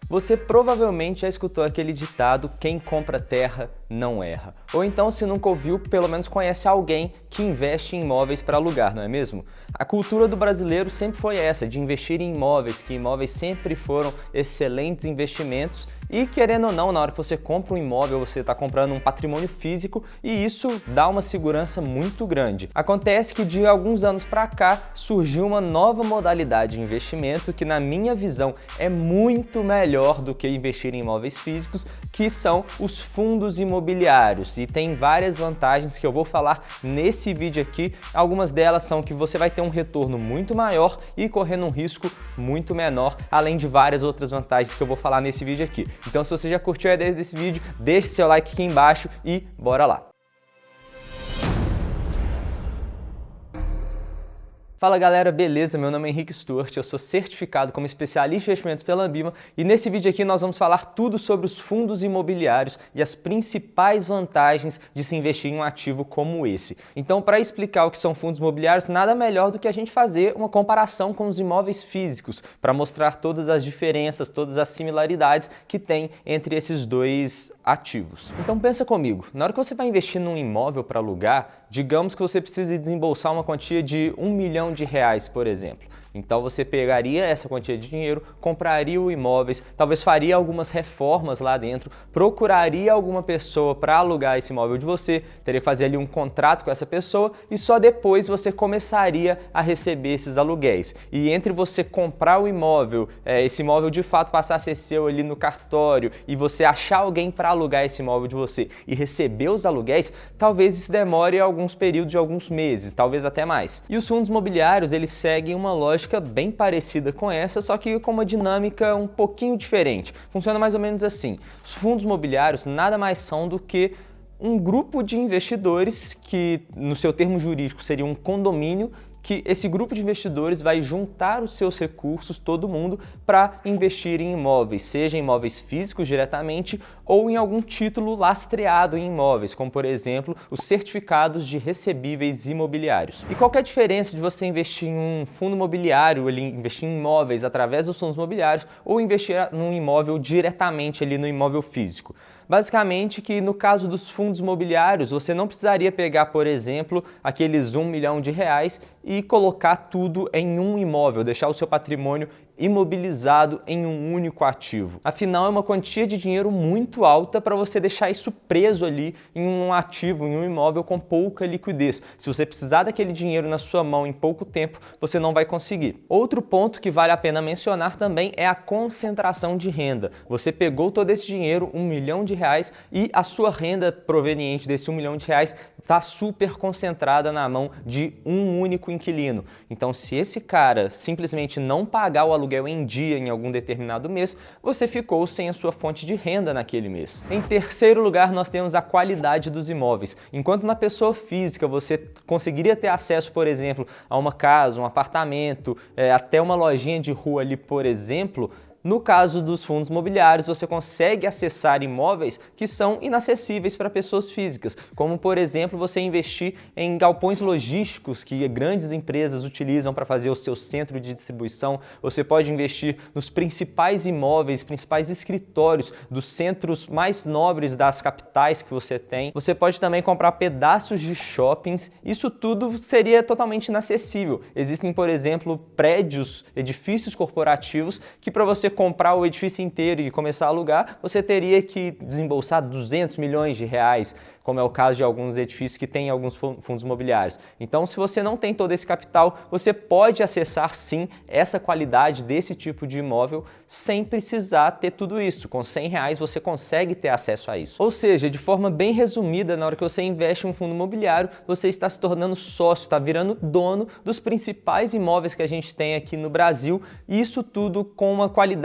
Você provavelmente já escutou aquele ditado: quem compra terra não erra. Ou então, se nunca ouviu, pelo menos conhece alguém que investe em imóveis para alugar, não é mesmo? A cultura do brasileiro sempre foi essa, de investir em imóveis, que imóveis sempre foram excelentes investimentos. E querendo ou não, na hora que você compra um imóvel, você está comprando um patrimônio físico e isso dá uma segurança muito grande. Acontece que de alguns anos para cá surgiu uma nova modalidade de investimento que, na minha visão, é muito melhor do que investir em imóveis físicos, que são os fundos imobiliários. E tem várias vantagens que eu vou falar nesse vídeo aqui. Algumas delas são que você vai ter um retorno muito maior e correndo um risco muito menor, além de várias outras vantagens que eu vou falar nesse vídeo aqui. Então, se você já curtiu a ideia desse vídeo, deixe seu like aqui embaixo e bora lá! Fala galera, beleza? Meu nome é Henrique Stuart, eu sou certificado como especialista em investimentos pela Ambima e nesse vídeo aqui nós vamos falar tudo sobre os fundos imobiliários e as principais vantagens de se investir em um ativo como esse. Então, para explicar o que são fundos imobiliários, nada melhor do que a gente fazer uma comparação com os imóveis físicos para mostrar todas as diferenças, todas as similaridades que tem entre esses dois ativos. Então pensa comigo, na hora que você vai investir num imóvel para alugar, digamos que você precise desembolsar uma quantia de R$1 milhão, por exemplo. Então você pegaria essa quantia de dinheiro, compraria o imóvel, talvez faria algumas reformas lá dentro, procuraria alguma pessoa para alugar esse imóvel de você, teria que fazer ali um contrato com essa pessoa e só depois você começaria a receber esses aluguéis. E entre você comprar o imóvel, esse imóvel de fato passar a ser seu ali no cartório e você achar alguém para alugar esse imóvel de você e receber os aluguéis, talvez isso demore alguns períodos de alguns meses, talvez até mais. E os fundos imobiliários, eles seguem uma lógica bem parecida com essa, só que com uma dinâmica um pouquinho diferente. Funciona mais ou menos assim. Os fundos imobiliários nada mais são do que um grupo de investidores que, no seu termo jurídico, seria um condomínio, que esse grupo de investidores vai juntar os seus recursos, todo mundo, para investir em imóveis, seja em imóveis físicos diretamente ou em algum título lastreado em imóveis, como por exemplo os certificados de recebíveis imobiliários. E qual que é a diferença de você investir em um fundo imobiliário, investir em imóveis através dos fundos imobiliários ou investir num imóvel diretamente ali no imóvel físico? Basicamente que no caso dos fundos imobiliários, você não precisaria pegar, por exemplo, aqueles R$1 milhão e colocar tudo em um imóvel, deixar o seu patrimônio imobilizado em um único ativo. Afinal, é uma quantia de dinheiro muito alta para você deixar isso preso ali em um ativo, em um imóvel com pouca liquidez. Se você precisar daquele dinheiro na sua mão em pouco tempo, você não vai conseguir. Outro ponto que vale a pena mencionar também é a concentração de renda. Você pegou todo esse dinheiro, R$1 milhão, e a sua renda proveniente desse R$1 milhão está super concentrada na mão de um único inquilino. Então, se esse cara simplesmente não pagar o aluguel em dia em algum determinado mês, você ficou sem a sua fonte de renda naquele mês. Em terceiro lugar, nós temos a qualidade dos imóveis. Enquanto na pessoa física você conseguiria ter acesso, por exemplo, a uma casa, um apartamento, até uma lojinha de rua ali, por exemplo, no caso dos fundos imobiliários, você consegue acessar imóveis que são inacessíveis para pessoas físicas, como, por exemplo, você investir em galpões logísticos que grandes empresas utilizam para fazer o seu centro de distribuição. Você pode investir nos principais imóveis, principais escritórios dos centros mais nobres das capitais que você tem. Você pode também comprar pedaços de shoppings. Isso tudo seria totalmente inacessível. Existem, por exemplo, prédios, edifícios corporativos que, para você comprar o edifício inteiro e começar a alugar, você teria que desembolsar R$200 milhões, como é o caso de alguns edifícios que têm alguns fundos imobiliários. Então, se você não tem todo esse capital, você pode acessar sim essa qualidade desse tipo de imóvel sem precisar ter tudo isso. Com R$100 você consegue ter acesso a isso. Ou seja, de forma bem resumida, na hora que você investe em um fundo imobiliário, você está se tornando sócio, está virando dono dos principais imóveis que a gente tem aqui no Brasil, e isso tudo com uma qualidade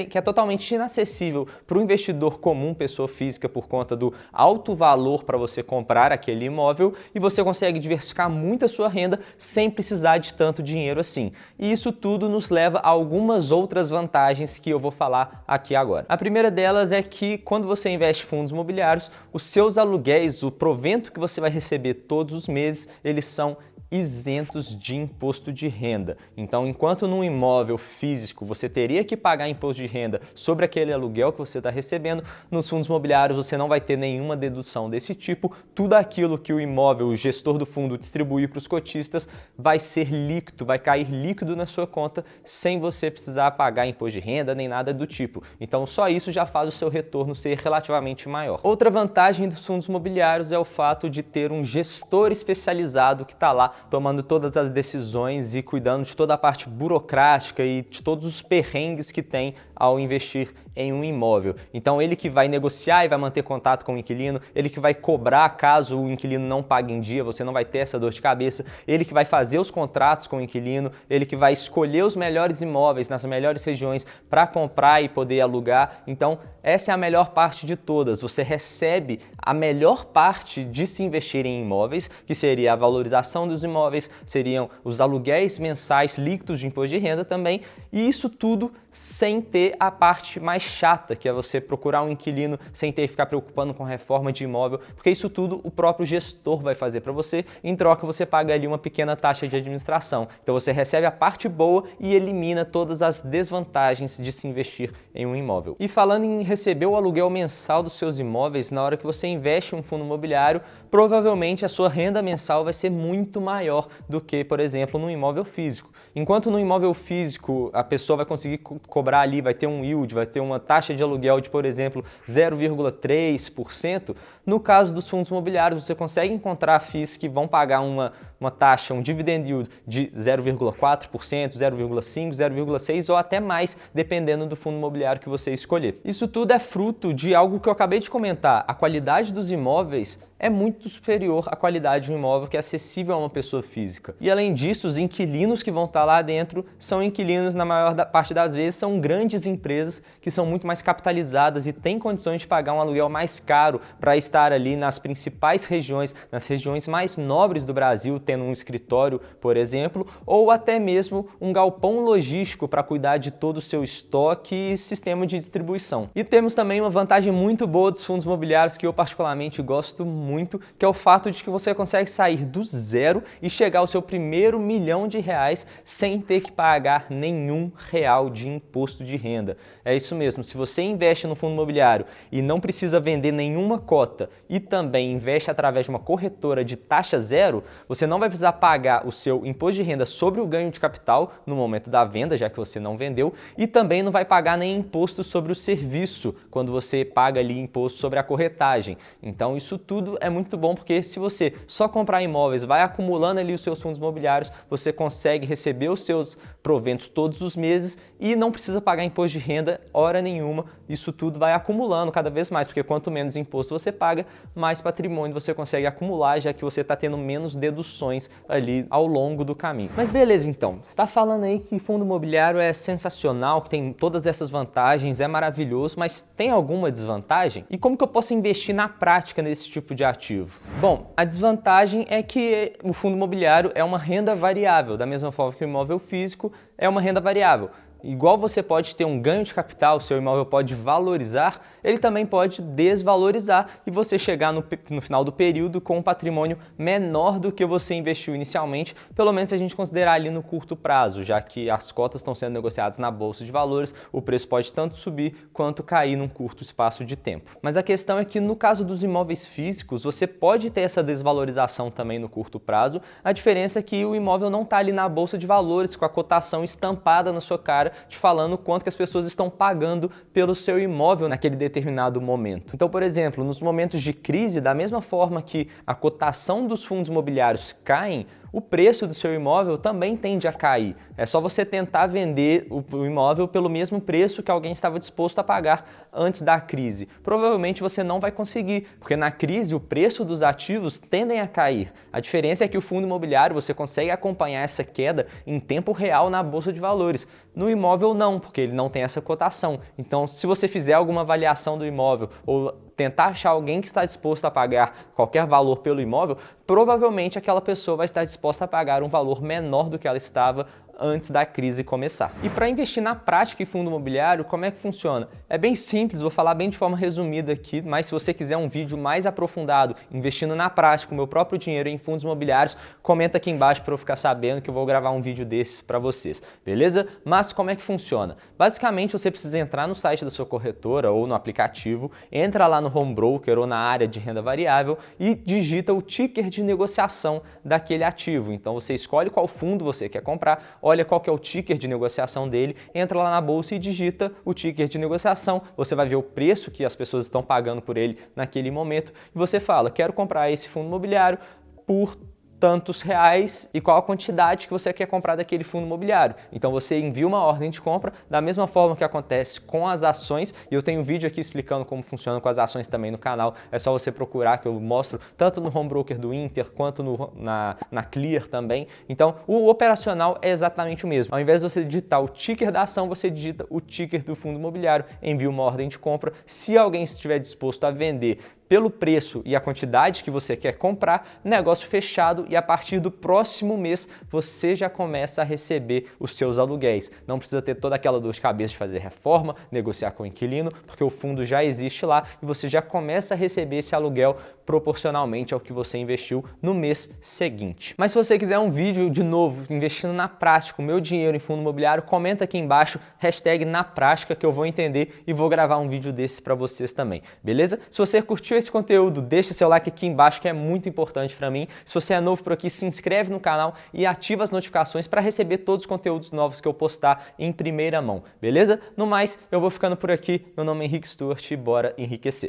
que é totalmente inacessível para o investidor comum, pessoa física, por conta do alto valor para você comprar aquele imóvel, e você consegue diversificar muito a sua renda sem precisar de tanto dinheiro assim. E isso tudo nos leva a algumas outras vantagens que eu vou falar aqui agora. A primeira delas é que quando você investe em fundos imobiliários, os seus aluguéis, o provento que você vai receber todos os meses, eles são isentos de imposto de renda. Então, enquanto num imóvel físico você teria que pagar imposto de renda sobre aquele aluguel que você está recebendo, nos fundos imobiliários você não vai ter nenhuma dedução desse tipo. Tudo aquilo que o imóvel, o gestor do fundo distribuir para os cotistas vai ser líquido, vai cair líquido na sua conta sem você precisar pagar imposto de renda nem nada do tipo. Então, só isso já faz o seu retorno ser relativamente maior. Outra vantagem dos fundos imobiliários é o fato de ter um gestor especializado que está lá tomando todas as decisões e cuidando de toda a parte burocrática e de todos os perrengues que tem ao investir em um imóvel. Então ele que vai negociar e vai manter contato com o inquilino, ele que vai cobrar caso o inquilino não pague em dia, você não vai ter essa dor de cabeça, ele que vai fazer os contratos com o inquilino, ele que vai escolher os melhores imóveis nas melhores regiões para comprar e poder alugar. Então essa é a melhor parte de todas, você recebe a melhor parte de se investir em imóveis, que seria a valorização dos imóveis, seriam os aluguéis mensais líquidos de imposto de renda também, e isso tudo sem ter a parte mais chata, que é você procurar um inquilino sem ter que ficar preocupando com reforma de imóvel, porque isso tudo o próprio gestor vai fazer para você, em troca você paga ali uma pequena taxa de administração. Então você recebe a parte boa e elimina todas as desvantagens de se investir em um imóvel. E falando em receber o aluguel mensal dos seus imóveis, na hora que você investe em um fundo imobiliário, provavelmente a sua renda mensal vai ser muito maior do que, por exemplo, num imóvel físico. Enquanto no imóvel físico a pessoa vai conseguir cobrar ali, vai ter um yield, vai ter uma taxa de aluguel de, por exemplo, 0,3%, no caso dos fundos imobiliários você consegue encontrar FIIs que vão pagar uma taxa, um dividend yield de 0,4%, 0,5%, 0,6% ou até mais, dependendo do fundo imobiliário que você escolher. Isso tudo é fruto de algo que eu acabei de comentar. A qualidade dos imóveis é muito superior à qualidade de um imóvel que é acessível a uma pessoa física. E além disso, os inquilinos que vão estar lá dentro são inquilinos, na maior parte das vezes, são grandes empresas que são muito mais capitalizadas e têm condições de pagar um aluguel mais caro para estar ali nas principais regiões, nas regiões mais nobres do Brasil, tendo um escritório, por exemplo, ou até mesmo um galpão logístico para cuidar de todo o seu estoque e sistema de distribuição. E temos também uma vantagem muito boa dos fundos imobiliários que eu particularmente gosto muito, que é o fato de que você consegue sair do zero e chegar ao seu primeiro R$ 1.000.000 sem ter que pagar nenhum real de imposto de renda. É isso mesmo, se você investe no fundo imobiliário e não precisa vender nenhuma cota e também investe através de uma corretora de taxa zero, você não vai precisar pagar o seu imposto de renda sobre o ganho de capital no momento da venda, já que você não vendeu, e também não vai pagar nem imposto sobre o serviço, quando você paga ali imposto sobre a corretagem. Então isso tudo é muito bom, porque se você só comprar imóveis, vai acumulando ali os seus fundos imobiliários, você consegue receber os seus proventos todos os meses e não precisa pagar imposto de renda hora nenhuma. Isso tudo vai acumulando cada vez mais, porque quanto menos imposto você paga, mais patrimônio você consegue acumular, já que você está tendo menos deduções ali ao longo do caminho. Mas beleza, então, você está falando aí que fundo imobiliário é sensacional, que tem todas essas vantagens, é maravilhoso, mas tem alguma desvantagem? E como que eu posso investir na prática nesse tipo de ativo? Bom, a desvantagem é que o fundo imobiliário é uma renda variável, da mesma forma que o imóvel físico é uma renda variável. Igual você pode ter um ganho de capital, seu imóvel pode valorizar, ele também pode desvalorizar e você chegar no final do período com um patrimônio menor do que você investiu inicialmente, pelo menos se a gente considerar ali no curto prazo, já que as cotas estão sendo negociadas na Bolsa de Valores, o preço pode tanto subir quanto cair num curto espaço de tempo. Mas a questão é que no caso dos imóveis físicos, você pode ter essa desvalorização também no curto prazo, a diferença é que o imóvel não está ali na Bolsa de Valores com a cotação estampada na sua cara, te falando quanto que as pessoas estão pagando pelo seu imóvel naquele determinado momento. Então, por exemplo, nos momentos de crise, da mesma forma que a cotação dos fundos imobiliários caem, o preço do seu imóvel também tende a cair. É só você tentar vender o imóvel pelo mesmo preço que alguém estava disposto a pagar antes da crise. Provavelmente você não vai conseguir, porque na crise o preço dos ativos tendem a cair. A diferença é que o fundo imobiliário você consegue acompanhar essa queda em tempo real na Bolsa de Valores. No imóvel não, porque ele não tem essa cotação. Então, se você fizer alguma avaliação do imóvel ou tentar achar alguém que está disposto a pagar qualquer valor pelo imóvel, provavelmente aquela pessoa vai estar disposta a pagar um valor menor do que ela estava antes da crise começar. E para investir na prática em fundo imobiliário, como é que funciona? É bem simples, vou falar bem de forma resumida aqui, mas se você quiser um vídeo mais aprofundado, investindo na prática, o meu próprio dinheiro em fundos imobiliários, comenta aqui embaixo para eu ficar sabendo que eu vou gravar um vídeo desses para vocês, beleza? Mas como é que funciona? Basicamente, você precisa entrar no site da sua corretora ou no aplicativo, entra lá no home broker ou na área de renda variável e digita o ticker de negociação daquele ativo. Então você escolhe qual fundo você quer comprar, olha qual que é o ticker de negociação dele, entra lá na bolsa e digita o ticker de negociação, você vai ver o preço que as pessoas estão pagando por ele naquele momento e você fala, quero comprar esse fundo imobiliário por tantos reais e qual a quantidade que você quer comprar daquele fundo imobiliário. Então você envia uma ordem de compra da mesma forma que acontece com as ações, e eu tenho um vídeo aqui explicando como funciona com as ações também no canal, é só você procurar que eu mostro tanto no home broker do Inter quanto na Clear também. Então o operacional é exatamente o mesmo. Ao invés de você digitar o ticker da ação, você digita o ticker do fundo imobiliário, envia uma ordem de compra. Se alguém estiver disposto a vender pelo preço e a quantidade que você quer comprar, negócio fechado, e a partir do próximo mês você já começa a receber os seus aluguéis. Não precisa ter toda aquela dor de cabeça de fazer reforma, negociar com o inquilino, porque o fundo já existe lá e você já começa a receber esse aluguel proporcionalmente ao que você investiu no mês seguinte. Mas se você quiser um vídeo de novo, investindo na prática, o meu dinheiro em fundo imobiliário, comenta aqui embaixo, hashtag na prática, que eu vou entender e vou gravar um vídeo desse para vocês também, beleza? Se você curtiu esse conteúdo, deixa seu like aqui embaixo que é muito importante para mim. Se você é novo por aqui, se inscreve no canal e ativa as notificações para receber todos os conteúdos novos que eu postar em primeira mão, beleza? No mais, eu vou ficando por aqui. Meu nome é Henrique Stuart e bora enriquecer.